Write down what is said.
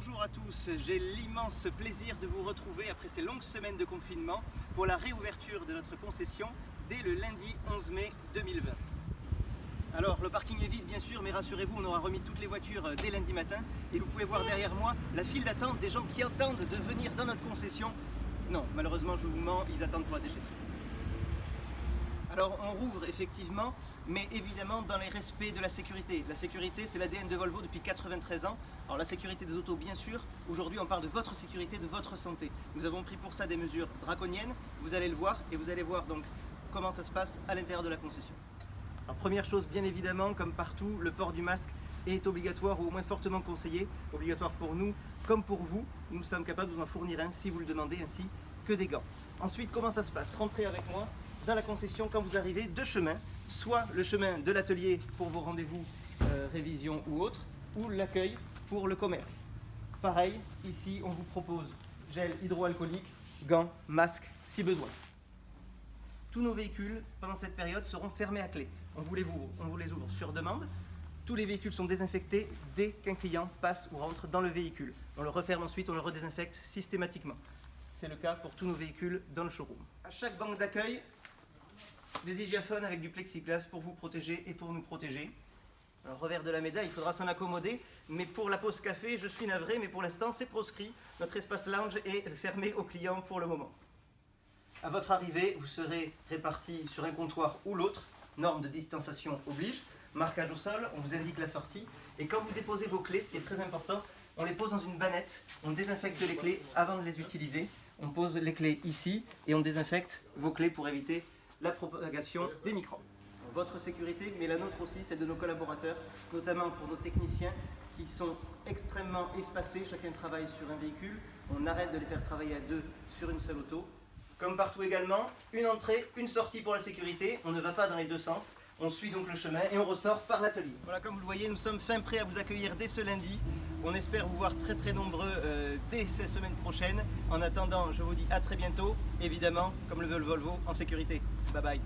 Bonjour à tous, j'ai l'immense plaisir de vous retrouver après ces longues semaines de confinement pour la réouverture de notre concession dès le lundi 11 mai 2020. Alors le parking est vide bien sûr, mais rassurez-vous, on aura remis toutes les voitures dès lundi matin et vous pouvez voir derrière moi la file d'attente des gens qui attendent de venir dans notre concession. Non, malheureusement je vous mens, ils attendent pour la déchetterie. Alors on rouvre effectivement, mais évidemment dans les respects de la sécurité. La sécurité, c'est l'ADN de Volvo depuis 93 ans. Alors la sécurité des autos, bien sûr. Aujourd'hui, on parle de votre sécurité, de votre santé. Nous avons pris pour ça des mesures draconiennes. Vous allez le voir et vous allez voir donc comment ça se passe à l'intérieur de la concession. Alors première chose, bien évidemment, comme partout, le port du masque est obligatoire ou au moins fortement conseillé. Obligatoire pour nous comme pour vous. Nous sommes capables de vous en fournir un si vous le demandez, ainsi que des gants. Ensuite, comment ça se passe? Rentrez avec moi dans la concession quand vous arrivez, deux chemins, soit le chemin de l'atelier pour vos rendez-vous, révision ou autre, ou l'accueil pour le commerce. Pareil, ici on vous propose gel hydroalcoolique, gants, masques si besoin. Tous nos véhicules pendant cette période seront fermés à clé. On vous les ouvre sur demande. Tous les véhicules sont désinfectés dès qu'un client passe ou rentre dans le véhicule. On le referme ensuite, on le redésinfecte systématiquement. C'est le cas pour tous nos véhicules dans le showroom. À chaque banque d'accueil, des hygiaphones avec du plexiglas pour vous protéger et pour nous protéger. Alors, revers de la médaille, il faudra s'en accommoder, mais pour la pause café, je suis navré, mais pour l'instant c'est proscrit. Notre espace lounge est fermé aux clients pour le moment. À votre arrivée, vous serez répartis sur un comptoir ou l'autre. Norme de distanciation oblige. Marquage au sol, on vous indique la sortie. Et quand vous déposez vos clés, ce qui est très important, on les pose dans une bannette. On désinfecte les clés avant de les utiliser. On pose les clés ici et on désinfecte vos clés pour éviter la propagation des microbes. Votre sécurité, mais la nôtre aussi, c'est de nos collaborateurs, notamment pour nos techniciens qui sont extrêmement espacés, chacun travaille sur un véhicule, on arrête de les faire travailler à deux sur une seule auto. Comme partout également, une entrée, une sortie pour la sécurité, on ne va pas dans les deux sens, on suit donc le chemin et on ressort par l'atelier. Voilà, comme vous le voyez, nous sommes fin prêts à vous accueillir dès ce lundi. On espère vous voir très nombreux dès ces semaines prochaines. En attendant, je vous dis à très bientôt, évidemment, comme le veut le Volvo, en sécurité. Bye bye.